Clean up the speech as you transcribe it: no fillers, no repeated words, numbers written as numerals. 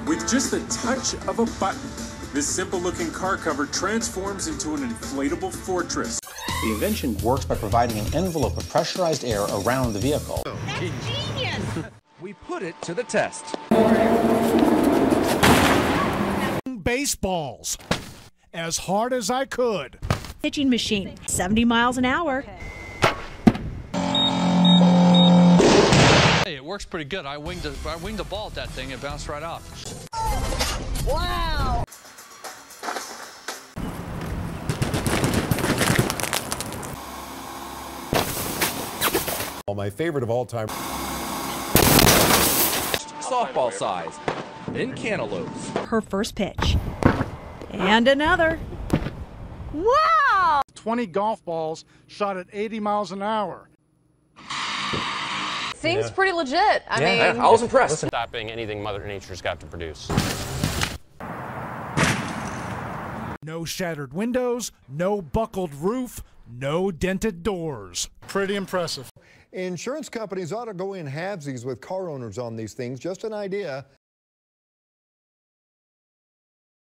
With just the touch of a button, this simple-looking car cover transforms into an inflatable fortress. The invention works by providing an envelope of pressurized air around the vehicle. That's genius! We put it to the test. Baseballs. As hard as I could. Pitching machine, 70 miles an hour. Hey, it works pretty good. I winged the ball at that thing. It bounced right off. Wow! My favorite of all time. Softball size. In cantaloupes. Her first pitch. And another. Wow! 20 golf balls shot at 80 miles an hour. Seems pretty legit. I mean, I was impressed. Stopping anything Mother Nature's got to produce. No shattered windows, no buckled roof, no dented doors. Pretty impressive. Insurance companies ought to go in halvesies with car owners on these things. Just an idea.